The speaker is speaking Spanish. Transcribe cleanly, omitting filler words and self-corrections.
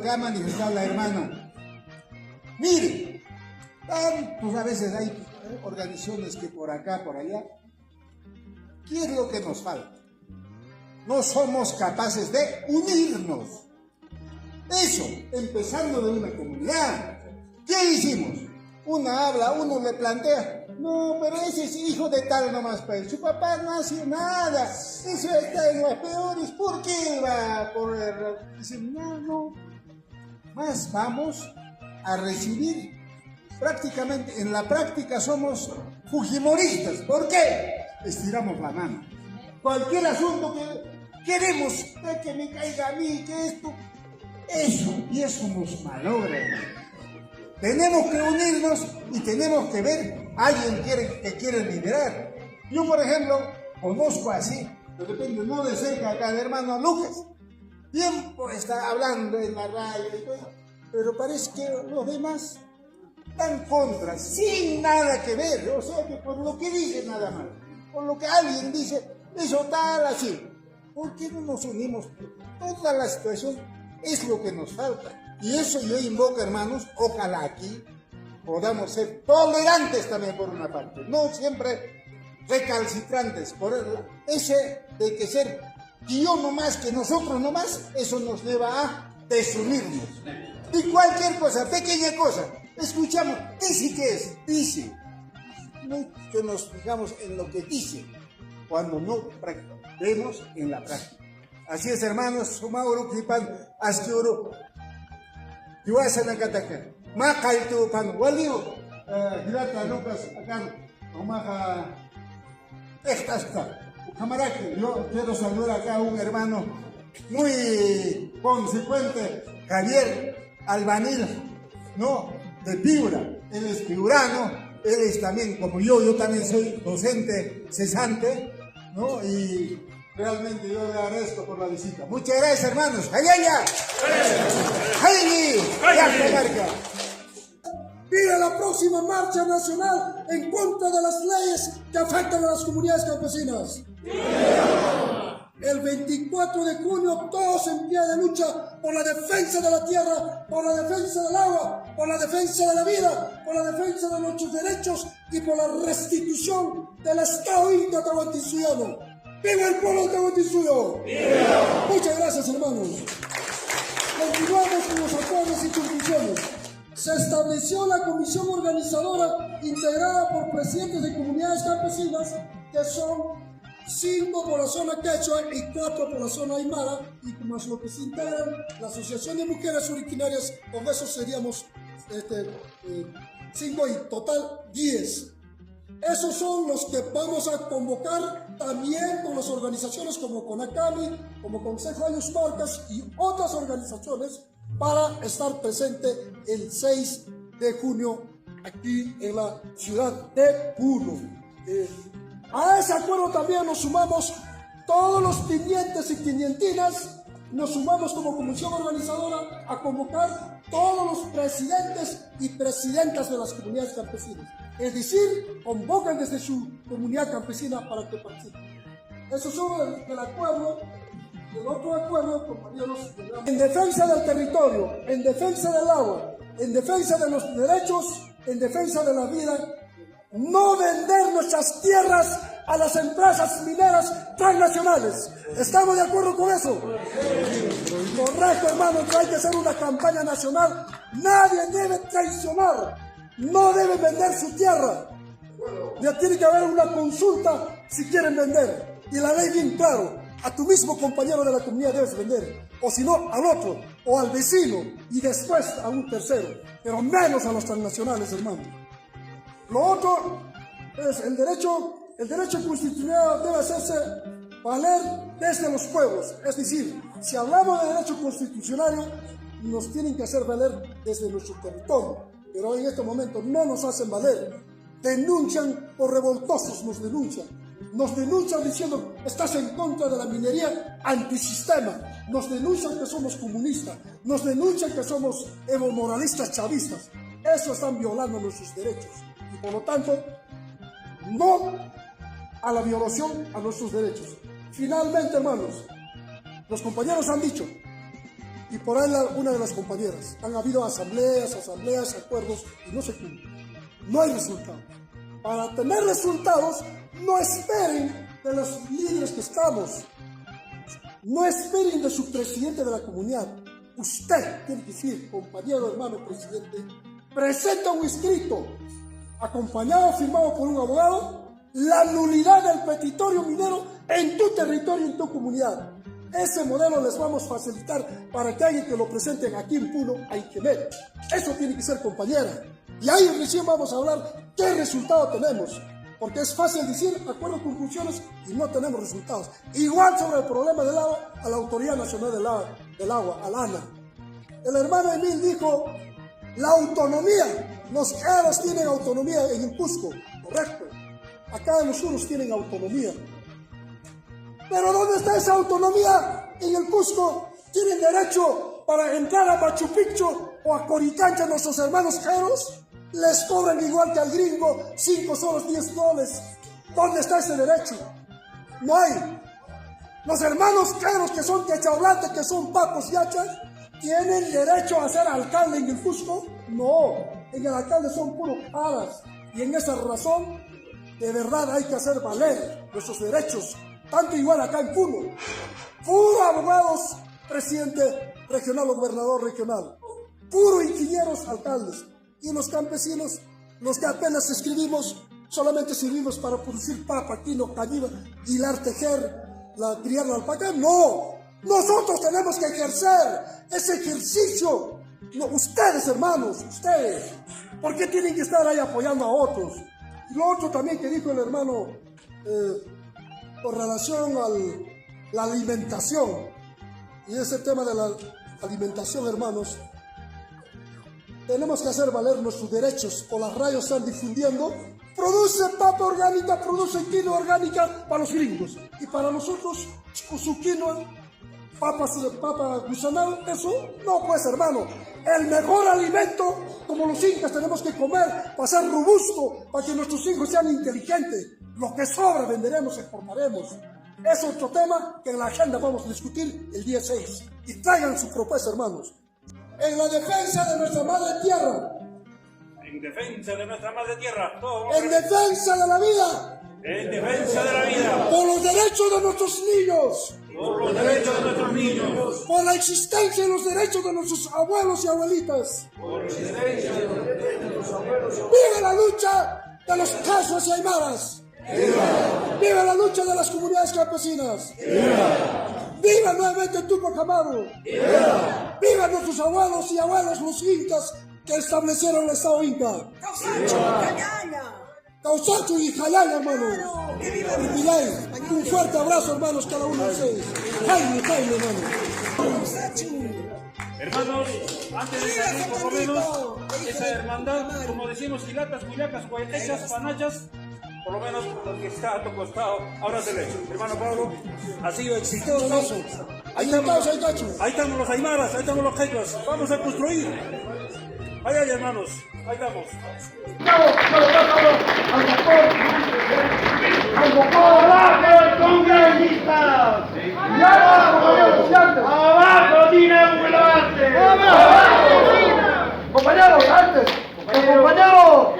que ha manifestado la hermana. Mire, tantos a veces hay organizaciones que por acá, por allá. ¿Qué es lo que nos falta? No somos capaces de unirnos. Eso, empezando de una comunidad. ¿Qué hicimos? Una habla, uno le plantea. No, pero ese es hijo de tal nomás, pues. Su papá no hace nada. Eso está en las peores. ¿Por qué va por el... Dicen, no. Más vamos a recibir. Prácticamente, en la práctica somos fujimoristas. ¿Por qué? Estiramos la mano. Cualquier asunto que queremos, que me caiga a mí, que esto... Eso nos malogra, hermano. Tenemos que unirnos y tenemos que ver a alguien que quiere liderar. Yo, por ejemplo, conozco así, de repente, no de cerca acá, de hermano Lucas. Tiempo está hablando en la radio y todo, pero parece que los demás están contra, sin nada que ver. O sea, que por lo que dice nada más, por lo que alguien dice, eso tal así. ¿Por qué no nos unimos? Toda la situación es lo que nos falta. Y eso yo invoco, hermanos, ojalá aquí podamos ser tolerantes también por una parte, no siempre recalcitrantes. Por ese de que ser yo nomás, que nosotros nomás, eso nos lleva a desunirnos. Y cualquier cosa, pequeña cosa, escuchamos, dice que es, dice. No que nos fijamos en lo que dice, cuando no vemos en la práctica. Así es, hermanos, Sumauro Kipan, Asquioro. Yuasanakataka, Makaltu Pan, Walio, Hirata Lucas, acá, Omaha, Esta, Camaraki. Yo quiero saludar acá a un hermano muy consecuente, Javier Albanil, ¿no? De Piura. Él es piurano, él es también como yo también soy docente cesante, ¿no? Y realmente yo le agradezco por la visita. Muchas gracias, hermanos. ¡Hayaya! ¡Hayani! Pide la próxima marcha nacional en contra de las leyes que afectan a las comunidades campesinas. El 24 de junio todos en pie de lucha por la defensa de la tierra, por la defensa del agua, por la defensa de la vida, por la defensa de nuestros derechos y por la restitución del Estado Inca Tahuantinsuyo. ¡Viva el pueblo de Tahuantinsuyo! Muchas gracias, hermanos. Continuamos con los acuerdos y conclusiones. Se estableció la comisión organizadora integrada por presidentes de comunidades campesinas, que son 5 por la zona quechua y 4 por la zona aymara, y más lo que se integran la Asociación de Mujeres Originarias. Con eso seríamos 5 y total 10. Esos son los que vamos a convocar también con las organizaciones como CONACAMI, como Consejo de los Marcas y otras organizaciones para estar presente el 6 de junio aquí en la ciudad de Puno. A ese acuerdo también nos sumamos todos los tinientes y tinientinas, nos sumamos como comisión organizadora a convocar todos los presidentes y presidentas de las comunidades campesinas. Es decir, convocan desde su comunidad campesina para que participen. Eso son el acuerdo. El otro acuerdo, compañeros, en defensa del territorio, en defensa del agua, en defensa de los derechos, en defensa de la vida, no vender nuestras tierras a las empresas mineras transnacionales. ¿Estamos de acuerdo con eso? Correcto, hermano, que hay que hacer una campaña nacional. Nadie debe traicionar, no debe vender su tierra. Ya tiene que haber una consulta si quieren vender. Y la ley bien claro. A tu mismo compañero de la comunidad debes vender, o si no, al otro, o al vecino, y después a un tercero, pero menos a los transnacionales, hermano. Lo otro es el derecho constitucional debe hacerse valer desde los pueblos. Es decir, si hablamos de derecho constitucional, nos tienen que hacer valer desde nuestro territorio, pero en este momento no nos hacen valer. Denuncian por revoltosos, nos denuncian diciendo estás en contra de la minería antisistema, nos denuncian que somos comunistas, nos denuncian que somos evomoralistas chavistas. Eso están violando nuestros derechos y por lo tanto no a la violación a nuestros derechos. Finalmente, hermanos, los compañeros han dicho, y por ahí una de las compañeras. Han habido asambleas, acuerdos y no se cumplen. No hay resultados. Para tener resultados, no esperen de los líderes que estamos. No esperen de su presidente de la comunidad. Usted tiene que decir, compañero, hermano presidente, presenta un escrito acompañado, firmado por un abogado, la nulidad del petitorio minero en tu territorio, en tu comunidad. Ese modelo les vamos a facilitar para que alguien que lo presenten aquí en Puno, hay que ver. Eso tiene que ser, compañera. Y ahí recién vamos a hablar qué resultado tenemos. Porque es fácil decir acuerdo, conclusiones y no tenemos resultados. Igual sobre el problema del agua, a la Autoridad Nacional del Agua, a la ANA. El hermano Emil dijo, la autonomía, los caras tienen autonomía en el Cusco, correcto. Acá en los suros tienen autonomía. Pero ¿dónde está esa autonomía? En el Cusco tienen derecho para entrar a Machu Picchu o a Coricancha, nuestros hermanos caros. Les cobran igual que al gringo, 5 soles, 10 soles. ¿Dónde está ese derecho? No hay. Los hermanos caros que son quechaublantes, que son papos y hachas, ¿tienen derecho a ser alcalde en el Cusco? No, en el alcalde son puros caras. Y en esa razón, de verdad hay que hacer valer nuestros derechos, tanto igual acá en Puno. Puro abogados, presidente regional o gobernador regional. Puro ingenieros, alcaldes. Y los campesinos, los que apenas escribimos, solamente servimos para producir papa, quino, cañiva, hilar, tejer, criar la alpaca. No, nosotros tenemos que ejercer ese ejercicio. No, ustedes, hermanos, ustedes. ¿Por qué tienen que estar ahí apoyando a otros? Y lo otro también que dijo el hermano con relación a la alimentación. Y ese tema de la alimentación, hermanos, tenemos que hacer valer nuestros derechos. Por las radios están difundiendo. Produce papa orgánica, produce quinoa orgánica para los gringos. Y para nosotros, su quinoa, papa gusanal, eso no, pues, hermano. El mejor alimento, como los incas, tenemos que comer para ser robusto, para que nuestros hijos sean inteligentes. Lo que sobra venderemos, exportaremos. Es otro tema que en la agenda vamos a discutir el día 6. Y traigan su propuesta, hermanos. En la defensa de nuestra madre tierra. En defensa de nuestra madre tierra. En defensa de la vida. En defensa de la vida. Por los derechos de nuestros niños. Por los derechos de nuestros niños. Por la existencia y los derechos de nuestros abuelos y abuelitas. Por los derechos de nuestros abuelos y abuelitas. ¡Viva la lucha de los casos y aymaras! ¡Viva! ¡Viva la lucha de las comunidades campesinas! ¡Viva! ¡Viva nuevamente Tupac Amaru! ¡Viva! ¡Viva nuestros abuelos y abuelos, los incas que establecieron el Estado Inca! Causacho y Jayaya, hermano. Y Pilay. Un fuerte abrazo, hermanos, cada uno de ustedes. Jaime, hermano. Hermanos, antes de salir por lo menos esa hermandad, como decimos, quilatas, cuyacas, guaytechas, panachas, por lo menos por lo que está a tu costado, ahora se le. Hermano Pablo, ha sido exitoso. Ahí estamos los aymaras, ahí estamos los quechuas. Vamos a construir. Ahí hay, hermanos, ahí estamos. ¡Abajo, congresistas! ¡Abajo, Dina Ambulante! ¡Abajo! Compañeros, antes. Compañero.